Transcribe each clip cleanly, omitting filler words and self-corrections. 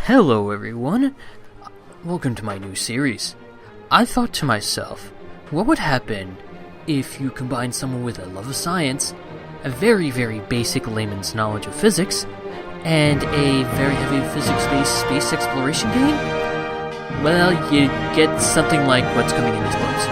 Hello everyone, welcome to my new series. I thought to myself, what would happen if you combine someone with a love of science, a very basic layman's knowledge of physics, and a very heavy physics-based space exploration game? Well, you get something like what's coming in these books.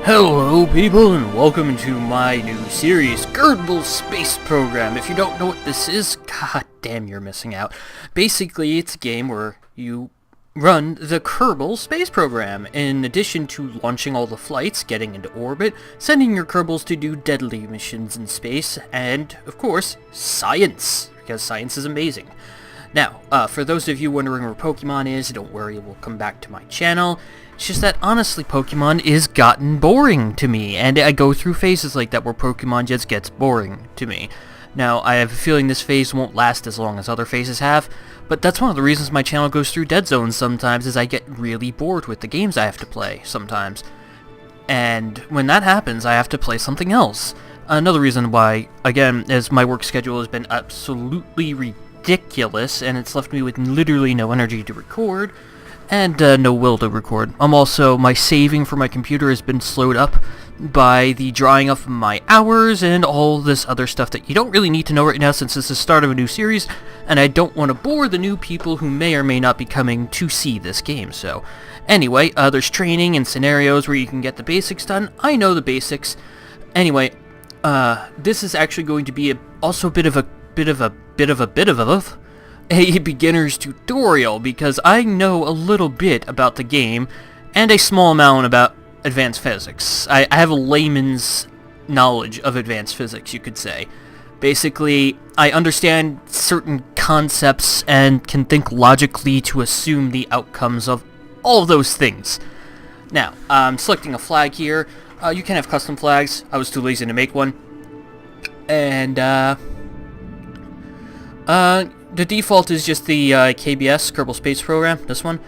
Hello people, and welcome to my new series, Kerbal Space Program. If you don't know what this is, god damn, you're missing out. Basically, it's a game where you run the Kerbal Space Program. In addition to launching all the flights, getting into orbit, sending your Kerbals to do deadly missions in space, and, of course, science, because science is amazing. Now, for those of you wondering where Pokemon is, don't worry, we'll come back to my channel. It's just that, honestly, Pokemon is gotten boring to me, and I go through phases like that where Pokemon just gets boring to me. Now, I have a feeling this phase won't last as long as other phases have, but that's one of the reasons my channel goes through dead zones sometimes, is I get really bored with the games I have to play sometimes. And when that happens, I have to play something else. Another reason why, again, is my work schedule has been absolutely ridiculous, and it's left me with literally no energy to record, and no will to record. My saving for my computer has been slowed up by the drawing of my hours and all this other stuff that you don't really need to know right now, since this is the start of a new series, and I don't want to bore the new people who may or may not be coming to see this game. So, anyway, there's training and scenarios where you can get the basics done. I know the basics. Anyway, this is actually going to be also a bit of a beginner's tutorial, because I know a little bit about the game and a small amount about advanced physics. I have a layman's knowledge of advanced physics, you could say. Basically, I understand certain concepts and can think logically to assume the outcomes of all of those things. Now, I'm selecting a flag here. You can have custom flags. I was too lazy to make one. And, the default is just the KBS, Kerbal Space Program, this one.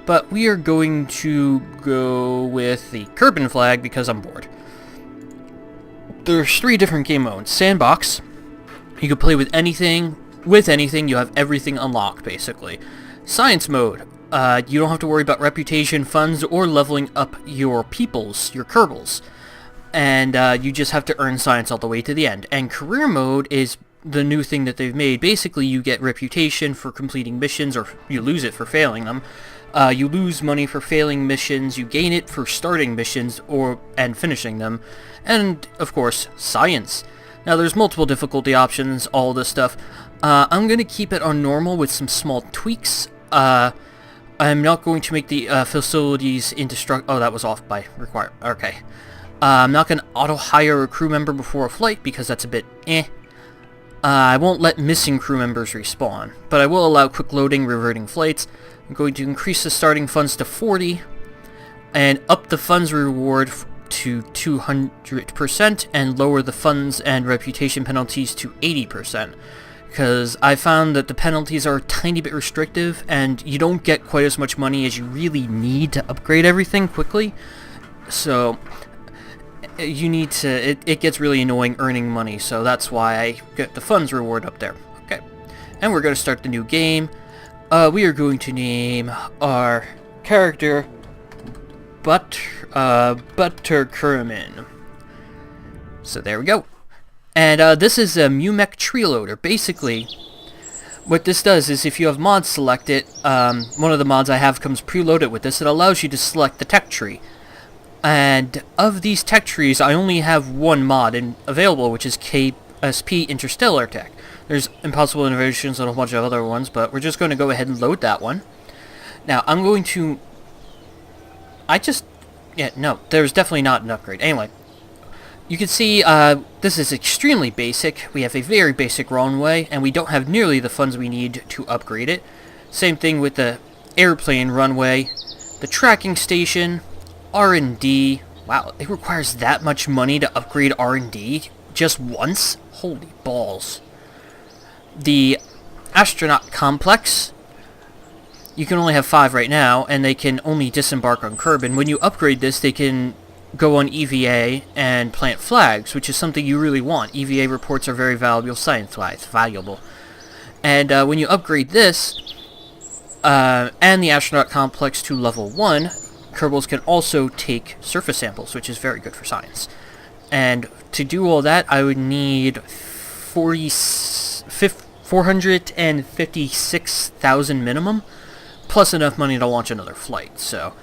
But we are going to go with the Kerbin flag because I'm bored. There's 3 different game modes. Sandbox, you can play with anything, you have everything unlocked, basically. Science mode, you don't have to worry about reputation, funds, or leveling up your peoples, your Kerbals. and you just have to earn science all the way to the end. And career mode is the new thing that they've made. Basically, you get reputation for completing missions, or you lose it for failing them. You lose money for failing missions, you gain it for starting missions and finishing them, and, of course, science. Now, there's multiple difficulty options, all this stuff. I'm going to keep it on normal with some small tweaks. I'm not going to make the facilities indestructible. Oh, that was off by require. Okay. I'm not going to auto-hire a crew member before a flight, because that's a bit eh. I won't let missing crew members respawn, but I will allow quick loading, reverting flights. I'm going to increase the starting funds to 40, and up the funds reward to 200%, and lower the funds and reputation penalties to 80%. Because I found that the penalties are a tiny bit restrictive, and you don't get quite as much money as you really need to upgrade everything quickly. So you need to, it gets really annoying earning money, so that's why I get the funds reward up there. Okay, and we're going to start the new game. We are going to name our character Butterkerman. So there we go. And this is a Mumech tree loader. Basically, what this does is if you have mods selected, one of the mods I have comes preloaded with this. It allows you to select the tech tree. And of these tech trees, I only have one mod available, which is KSP Interstellar tech. There's Impossible Innovations and a whole bunch of other ones, but we're just going to go ahead and load that one. Now, I'm going to... there's definitely not an upgrade. Anyway, you can see this is extremely basic. We have a very basic runway, and we don't have nearly the funds we need to upgrade it. Same thing with the airplane runway, the tracking station, R&D. Wow, it requires that much money to upgrade R&D just once? Holy balls. The astronaut complex, you can only have 5 right now, and they can only disembark on Kerbin. When you upgrade this, they can go on EVA and plant flags, which is something you really want. EVA reports are very valuable science-wise, valuable. And when you upgrade this, and the astronaut complex to level 1, Kerbals can also take surface samples, which is very good for science. And to do all that, I would need 456,000 minimum, plus enough money to launch another flight. So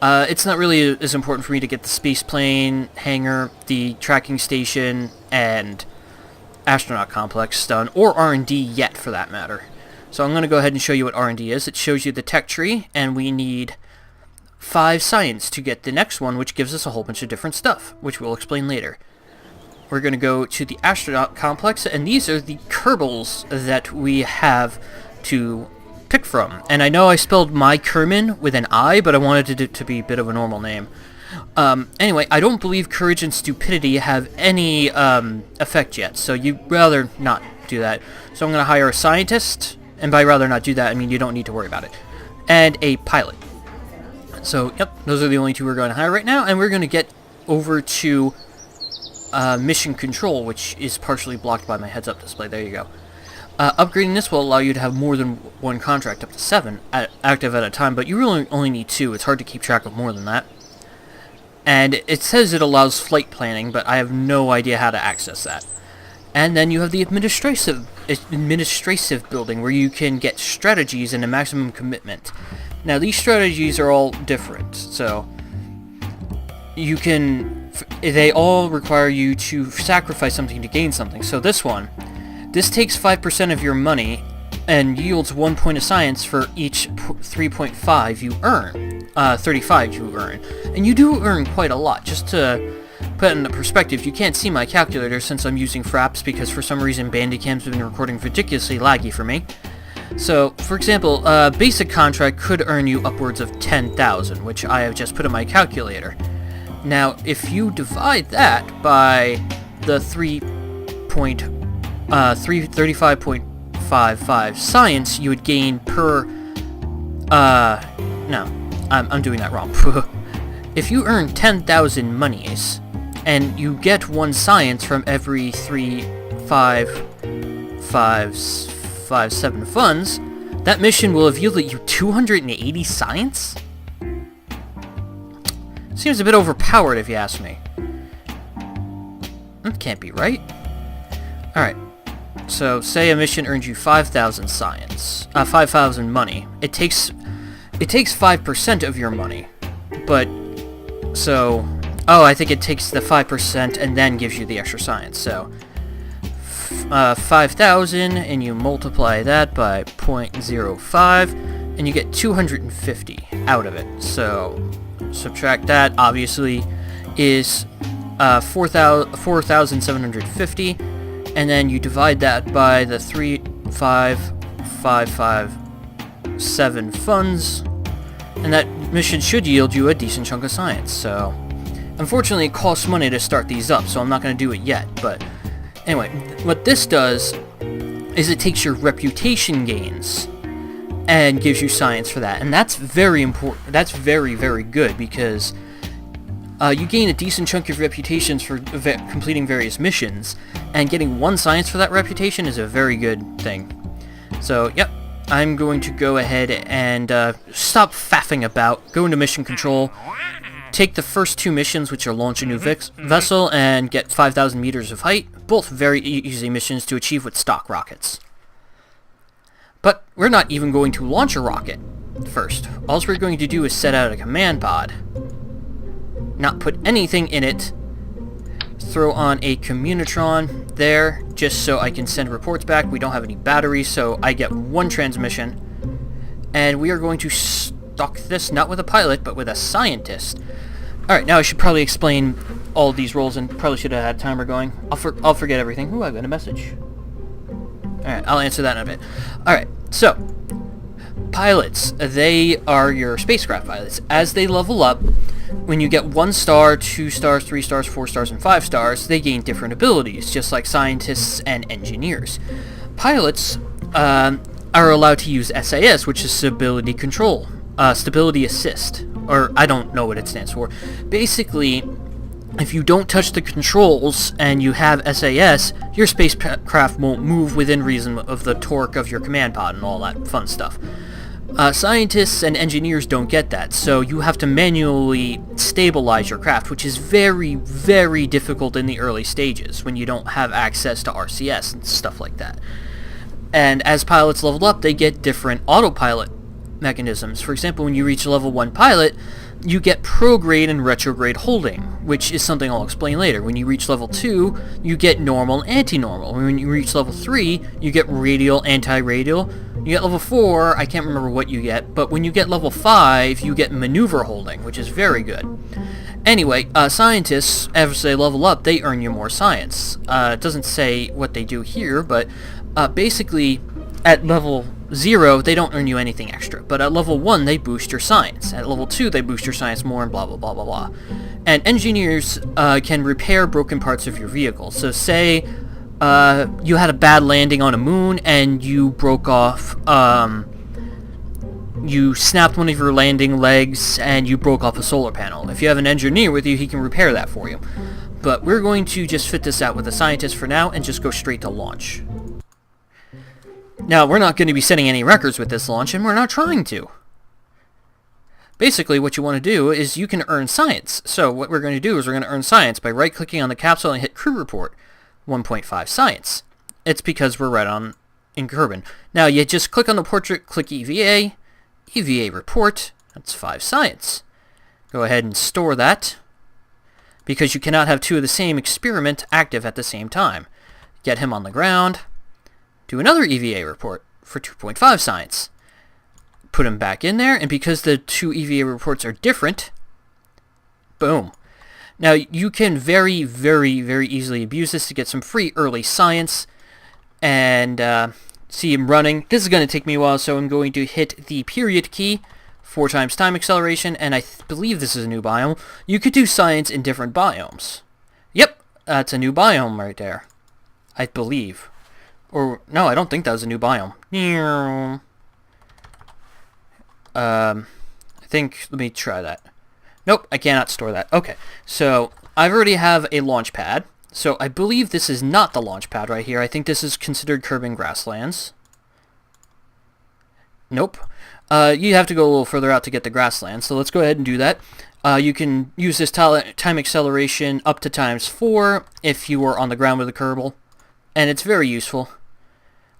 it's not really as important for me to get the space plane hangar, the tracking station, and astronaut complex done, or R&D yet, for that matter. So I'm going to go ahead and show you what R&D is. It shows you the tech tree, and we need 5 science to get the next one, which gives us a whole bunch of different stuff, which we'll explain later. We're going to go to the astronaut complex, and these are the Kerbals that we have to pick from. And I know I spelled my Kerman with an I, but I wanted it to be a bit of a normal name. Anyway, I don't believe courage and stupidity have any effect yet, so you'd rather not do that. So I'm going to hire a scientist, and by rather not do that, I mean you don't need to worry about it, and a pilot. So, yep, those are the only 2 we're going to hire right now, and we're going to get over to mission control, which is partially blocked by my heads-up display. There you go. Upgrading this will allow you to have more than 1 contract, up to 7, active at a time, but you really only need 2. It's hard to keep track of more than that. And it says it allows flight planning, but I have no idea how to access that. And then you have the administrative building, where you can get strategies and a maximum commitment. Now, these strategies are all different, so you can... They all require you to sacrifice something to gain something. So this takes 5% of your money and yields 1 point of science for each 3.5 you earn. 35 you earn. And you do earn quite a lot. Just to put it into perspective, you can't see my calculator since I'm using Fraps, because for some reason Bandicam's been recording ridiculously laggy for me. So, for example, basic contract could earn you upwards of 10,000, which I have just put in my calculator. Now, if you divide that by the 35.55 science you would gain per... no, I'm doing that wrong. If you earn 10,000 monies, and you get 1 science from every 3,557 funds, that mission will have yielded you 280 science? Seems a bit overpowered, if you ask me. That can't be right. Alright. So, say a mission earns you 5,000 science. 5,000 money. It takes 5% of your money. But, so... Oh, I think it takes the 5% and then gives you the extra science. So, 5,000, and you multiply that by 0.05, and you get 250 out of it. So, subtract that, obviously, is 4,750, and then you divide that by the 35557 funds, and that mission should yield you a decent chunk of science. So, unfortunately, it costs money to start these up, so I'm not going to do it yet, but anyway, what this does is it takes your reputation gains and gives you science for that, and that's very important. That's very, very good, because you gain a decent chunk of reputations for completing various missions, and getting 1 science for that reputation is a very good thing. So, yep, I'm going to go ahead and stop faffing about, go into mission control, take the first 2 missions, which are launch a new vessel and get 5,000 meters of height. Both very easy missions to achieve with stock rockets. But we're not even going to launch a rocket first. All we're going to do is set out a command pod. Not put anything in it. Throw on a communitron there, just so I can send reports back. We don't have any batteries, so I get 1 transmission. And we are going to stock this, not with a pilot, but with a scientist. Alright, now I should probably explain all of these roles, and probably should have had a timer going. I'll forget everything. Ooh, I got a message. Alright, I'll answer that in a bit. Alright, so, pilots, they are your spacecraft pilots. As they level up, when you get 1 star, 2 stars, 3 stars, 4 stars, and 5 stars, they gain different abilities, just like scientists and engineers. Pilots are allowed to use SAS, which is Stability Control. Stability Assist, or I don't know what it stands for. Basically, if you don't touch the controls and you have SAS, your spacecraft won't move within reason of the torque of your command pod and all that fun stuff. Scientists and engineers don't get that, so you have to manually stabilize your craft, which is very, very difficult in the early stages when you don't have access to RCS and stuff like that. And as pilots level up, they get different autopilot mechanisms. For example, when you reach level 1 pilot, you get prograde and retrograde holding, which is something I'll explain later. When you reach level 2, you get normal and anti-normal. When you reach level 3, you get radial, anti-radial. You get level 4, I can't remember what you get, but when you get level 5, you get maneuver holding, which is very good. Anyway, scientists, as they level up, they earn you more science. It doesn't say what they do here, but basically, at level 0, they don't earn you anything extra, but at level 1, they boost your science. At level 2, they boost your science more, and blah blah blah blah blah. And engineers can repair broken parts of your vehicle. So say you had a bad landing on a moon, and you broke off, you snapped one of your landing legs, and you broke off a solar panel. If you have an engineer with you, he can repair that for you. But we're going to just fit this out with a scientist for now, and just go straight to launch. Now, we're not going to be setting any records with this launch, and we're not trying to. Basically, what you want to do is you can earn science. So what we're going to do is we're going to earn science by right-clicking on the capsule and hit Crew Report, 1.5 science. It's because we're right on in Kerbin. Now, you just click on the portrait, click EVA, EVA Report, that's 5 science. Go ahead and store that, because you cannot have 2 of the same experiment active at the same time. Get him on the ground. Do another EVA report for 2.5 science. Put them back in there, and because the 2 EVA reports are different, boom. Now, you can very, very, very easily abuse this to get some free early science, and see him running. This is going to take me a while, so I'm going to hit the period key, 4 times time acceleration, and I believe this is a new biome. You could do science in different biomes. Yep, that's a new biome right there. I believe. Or, no, I don't think that was a new biome. I think, let me try that. Nope, I cannot store that. Okay, so I already have a launch pad. So I believe this is not the launch pad right here. I think this is considered Kerbin Grasslands. Nope. You have to go a little further out to get the grasslands, so let's go ahead and do that. You can use this time acceleration up to ×4 if you are on the ground with a Kerbal, and it's very useful.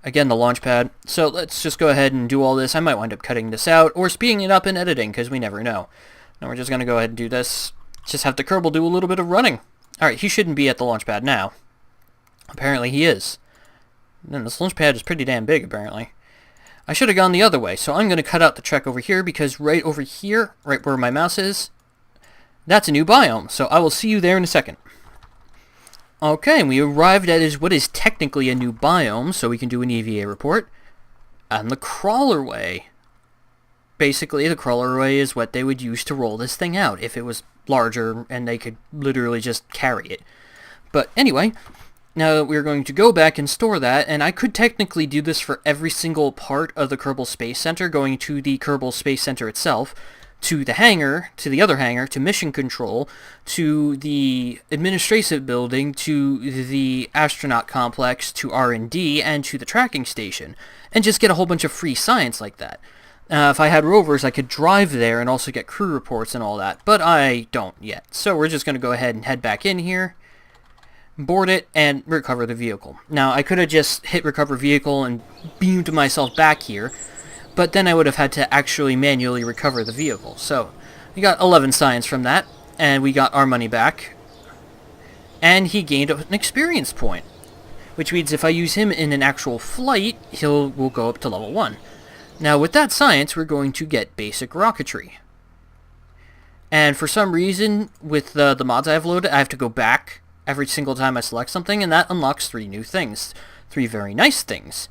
Again, the launch pad. So let's just go ahead and do all this. I might wind up cutting this out or speeding it up in editing, because we never know. Now we're just going to go ahead and do this. Just have the Kerbal do a little bit of running. Alright, he shouldn't be at the launch pad now. Apparently he is. And this launch pad is pretty damn big, apparently. I should have gone the other way, so I'm going to cut out the trek over here, because right over here, right where my mouse is, that's a new biome. So I will see you there in a second. Okay, we arrived at what is technically a new biome, so we can do an EVA report. And the Crawlerway. Basically, the Crawlerway is what they would use to roll this thing out, if it was larger and they could literally just carry it. But anyway, now we're going to go back and store that, and I could technically do this for every single part of the Kerbal Space Center, going to the Kerbal Space Center itself, to the hangar, to the other hangar, to mission control, to the administrative building, to the astronaut complex, to R&D, and to the tracking station, and just get a whole bunch of free science like that. If I had rovers, I could drive there and also get crew reports and all that, but I don't yet. So we're just going to go ahead and head back in here, board it, and recover the vehicle. Now, I could have just hit recover vehicle and beamed myself back here, but then I would have had to actually manually recover the vehicle. So, we got 11 science from that, and we got our money back. And he gained an experience point, which means if I use him in an actual flight, will go up to level 1. Now, with that science, we're going to get basic rocketry. And for some reason, with the mods I've loaded, I have to go back every single time I select something, and that unlocks 3 new things. 3 very nice things.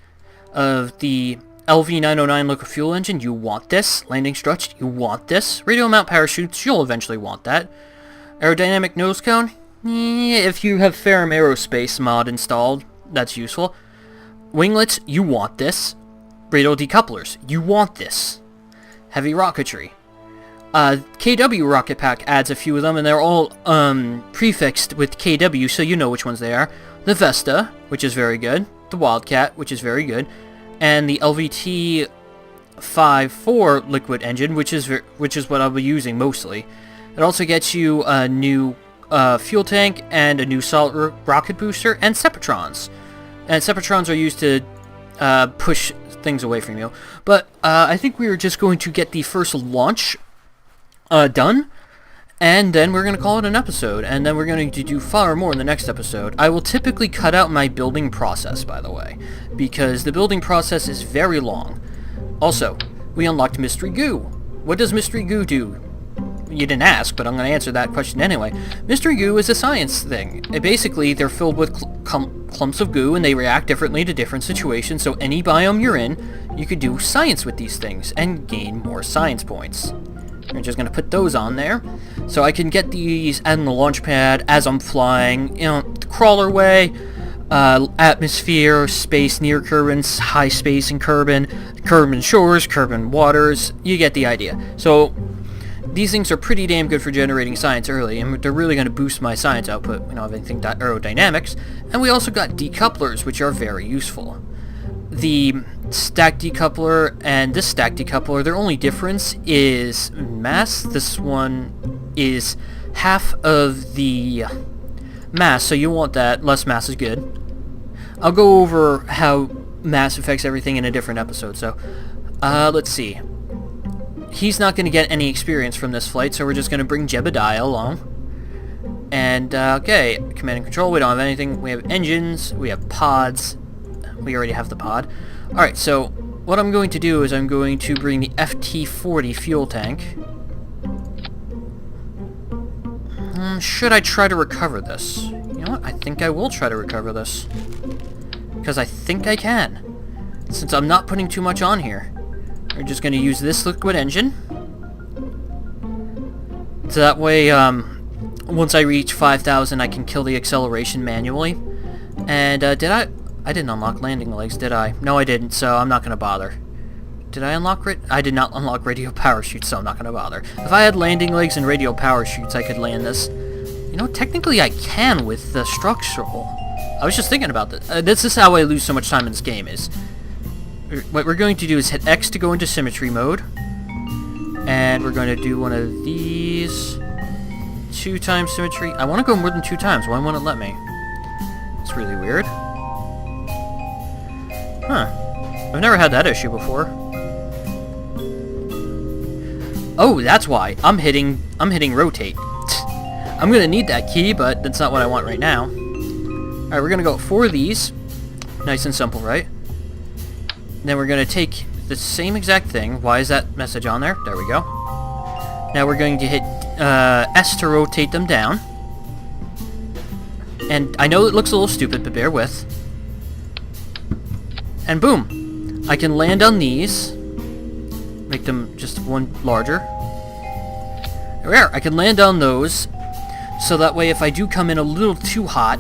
The LV-909 liquid fuel engine, you want this. Landing strut, you want this. Radial mount parachutes, you'll eventually want that. Aerodynamic nose cone, if you have Ferrum Aerospace mod installed, that's useful. Winglets, you want this. Radial decouplers, you want this. Heavy rocketry. KW rocket pack adds a few of them, and they're all prefixed with KW, so you know which ones they are. The Vesta, which is very good. The Wildcat, which is very good. And the LVT 5.4 liquid engine, which is what I'll be using mostly. It also gets you a new fuel tank and a new solid rocket booster and Separatrons. And Separatrons are used to push things away from you. But I think we are just going to get the first launch done, and then we're going to call it an episode, and then we're going to do far more in the next episode. I will typically cut out my building process, by the way, because the building process is very long. Also, we unlocked Mystery Goo. What does Mystery Goo do? You didn't ask, but I'm going to answer that question anyway. Mystery Goo is a science thing. Basically, they're filled with clumps of goo, and they react differently to different situations, so any biome you're in, you could do science with these things, and gain more science points. We're just going to put those on there, so I can get these on the launch pad as I'm flying. You know, the Crawlerway, atmosphere, space near Kerbin, high space in Kerbin, Kerbin shores, Kerbin waters, you get the idea. So, these things are pretty damn good for generating science early, and they're really going to boost my science output. We don't have anything aerodynamics, and we also got decouplers, which are very useful. The stack decoupler and this stack decoupler, their only difference is mass. This one is half of the mass, so you want that. Less mass is good. I'll go over how mass affects everything in a different episode, so let's see. He's not going to get any experience from this flight, so we're just going to bring Jebediah along. And, okay, command and control, we don't have anything. We have engines, we have pods. We already have the pod. Alright, so what I'm going to do is I'm going to bring the FT-40 fuel tank. Should I try to recover this? You know what? I think I will try to recover this. Because I think I can. Since I'm not putting too much on here. We're just going to use this liquid engine. So that way, once I reach 5,000, I can kill the acceleration manually. And, I didn't unlock landing legs, did I? No, I didn't, so I'm not going to bother. Did I unlock it? I did not unlock radial parachutes, so I'm not going to bother. If I had landing legs and radial parachutes, I could land this. You know, technically I can with the structural. I was just thinking about this. This is how I lose so much time in this game, is... What we're going to do is hit X to go into symmetry mode. And we're going to do one of these. these. 2 times symmetry. I want to go more than 2 times. Why won't it let me? It's really weird. Huh. I've never had that issue before. Oh, that's why. I'm hitting rotate. I'm gonna need that key, but that's not what I want right now. Alright, we're gonna go 4 of these. Nice and simple, right? Then we're gonna take the same exact thing. Why is that message on there? There we go. Now we're going to hit S to rotate them down. And I know it looks a little stupid, but bear with. And boom! I can land on these. Make them just one larger. There we are. I can land on those. So that way if I do come in a little too hot,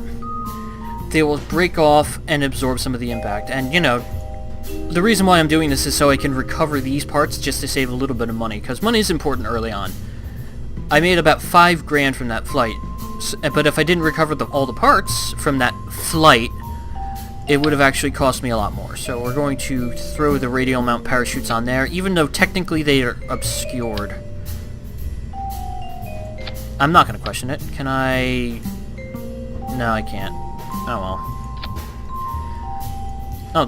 they will break off and absorb some of the impact. And, you know, the reason why I'm doing this is so I can recover these parts just to save a little bit of money, because money is important early on. I made about $5 grand from that flight, but if I didn't recover all the parts from that flight, it would have actually cost me a lot more. So we're going to throw the radial mount parachutes on there, even though technically they are obscured. I'm not going to question it. Can I... No, I can't. Oh well. Oh,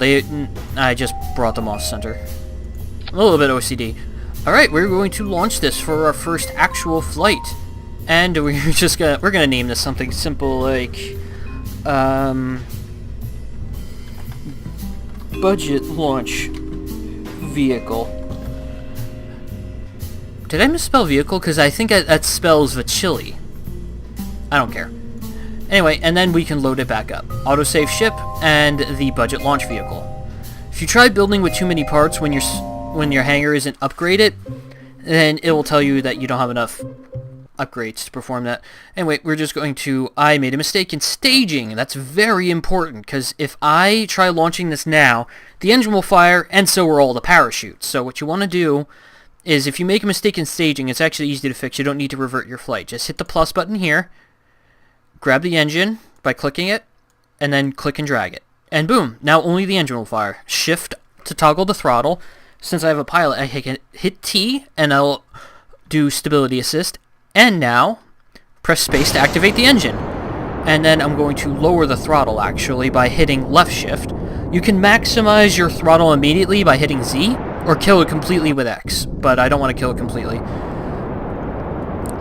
I just brought them off center. A little bit OCD. Alright, we're going to launch this for our first actual flight. And we're gonna name this something simple like, budget launch vehicle. Did I misspell vehicle? Because I think that spells Vachili. I don't care. Anyway, and then we can load it back up. Autosave ship and the budget launch vehicle. If you try building with too many parts when your hangar isn't upgraded, then it will tell you that you don't have enough upgrades to perform that. Anyway, we're just going to... I made a mistake in staging. That's very important, because if I try launching this now, the engine will fire, and so will all the parachutes. So what you want to do is, if you make a mistake in staging, it's actually easy to fix. You don't need to revert your flight. Just hit the plus button here, grab the engine by clicking it, and then click and drag it. And boom, now only the engine will fire. Shift to toggle the throttle. Since I have a pilot, I hit T, and I'll do stability assist. And now, press space to activate the engine. And then I'm going to lower the throttle, actually, by hitting left shift. You can maximize your throttle immediately by hitting Z, or kill it completely with X. But I don't want to kill it completely.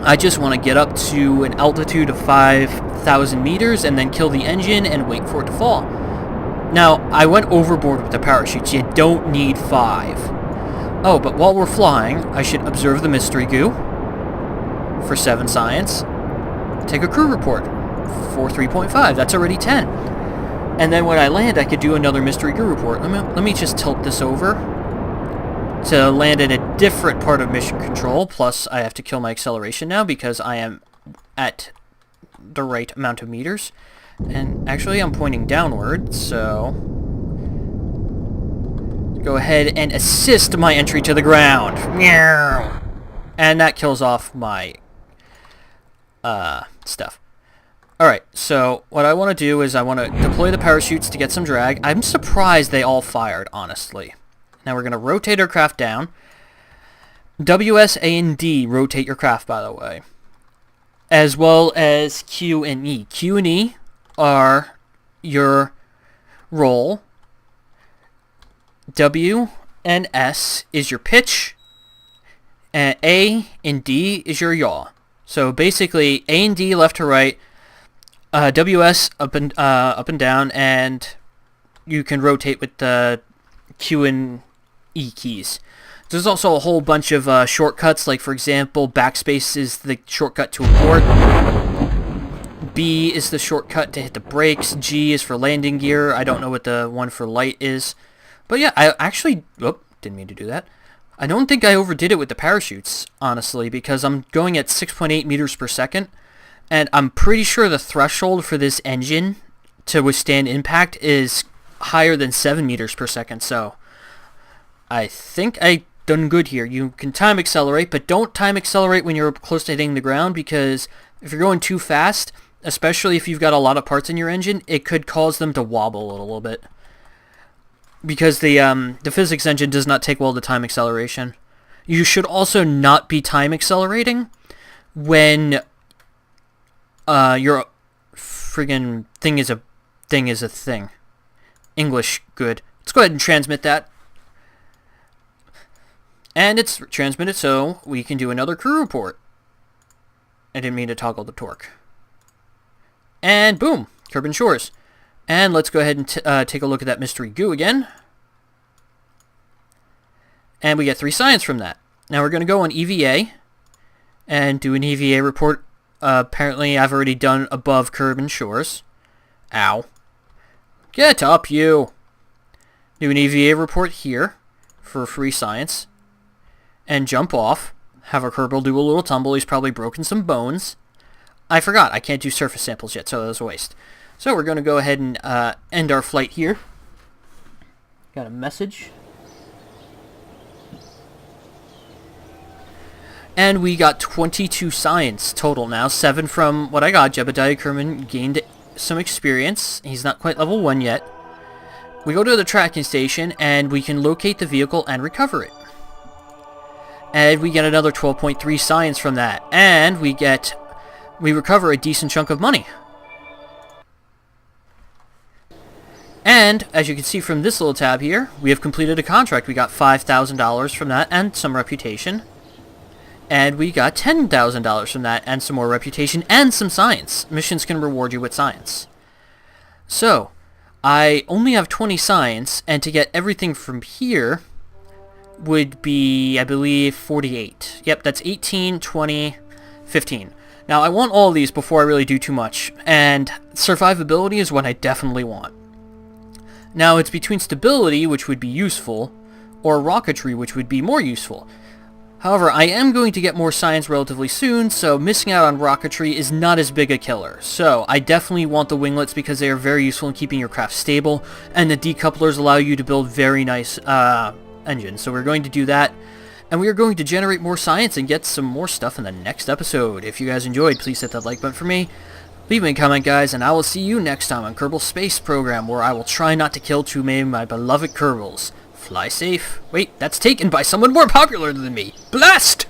I just want to get up to an altitude of 5,000 meters, and then kill the engine and wait for it to fall. Now, I went overboard with the parachutes. You don't need 5. Oh, but while we're flying, I should observe the mystery goo for 7 science. Take a crew report for 3.5. That's already 10. And then when I land, I could do another mystery goo report. Let me just tilt this over to land in a different part of mission control. Plus, I have to kill my acceleration now because I am at the right amount of meters. And actually, I'm pointing downward, so go ahead and assist my entry to the ground. And that kills off my stuff. Alright, so what I want to do is I want to deploy the parachutes to get some drag. I'm surprised they all fired, honestly. Now we're going to rotate our craft down. WS, A, and D rotate your craft, by the way. As well as Q and E. Q and E are your roll. W and S is your pitch. And A and D is your yaw. So basically, A and D left to right, WS up and down, and you can rotate with the Q and E keys. There's also a whole bunch of shortcuts, like for example, backspace is the shortcut to abort. B is the shortcut to hit the brakes. G is for landing gear. I don't know what the one for light is. But yeah, I actually... Oh, didn't mean to do that. I don't think I overdid it with the parachutes, honestly, because I'm going at 6.8 meters per second. And I'm pretty sure the threshold for this engine to withstand impact is higher than 7 meters per second. So I think I done good here. You can time accelerate, but don't time accelerate when you're close to hitting the ground, because if you're going too fast, especially if you've got a lot of parts in your engine, it could cause them to wobble a little bit. Because the physics engine does not take well to time acceleration. You should also not be time accelerating when your friggin' thing is a thing. English, good. Let's go ahead and transmit that. And it's transmitted, so we can do another crew report. I didn't mean to toggle the torque. And boom, Kerbal Shores. And let's go ahead and take a look at that mystery goo again. And we get 3 science from that. Now we're going to go on EVA and do an EVA report. Apparently I've already done above Kerbal Shores. Ow. Get up, you! Do an EVA report here for free science. And jump off. Have our Kerbal do a little tumble. He's probably broken some bones. I forgot, I can't do surface samples yet, so that was a waste. So we're going to go ahead and end our flight here. Got a message. And we got 22 science total now. 7 from what I got. Jebediah Kerman gained some experience. He's not quite level 1 yet. We go to the tracking station, and we can locate the vehicle and recover it. And we get another 12.3 science from that. And we recover a decent chunk of money. And, as you can see from this little tab here, we have completed a contract. We got $5,000 from that and some reputation. And we got $10,000 from that and some more reputation and some science. Missions can reward you with science. So, I only have 20 science, and to get everything from here would be, I believe, 48. Yep, that's 18, 20, 15. Now, I want all of these before I really do too much, and survivability is what I definitely want. Now, it's between stability, which would be useful, or rocketry, which would be more useful. However, I am going to get more science relatively soon, so missing out on rocketry is not as big a killer. So, I definitely want the winglets because they are very useful in keeping your craft stable, and the decouplers allow you to build very nice engines. So we're going to do that, and we are going to generate more science and get some more stuff in the next episode. If you guys enjoyed, please hit that like button for me. Leave me a comment, guys, and I will see you next time on Kerbal Space Program, where I will try not to kill too many of my beloved Kerbals. Fly safe. Wait, that's taken by someone more popular than me. Blast!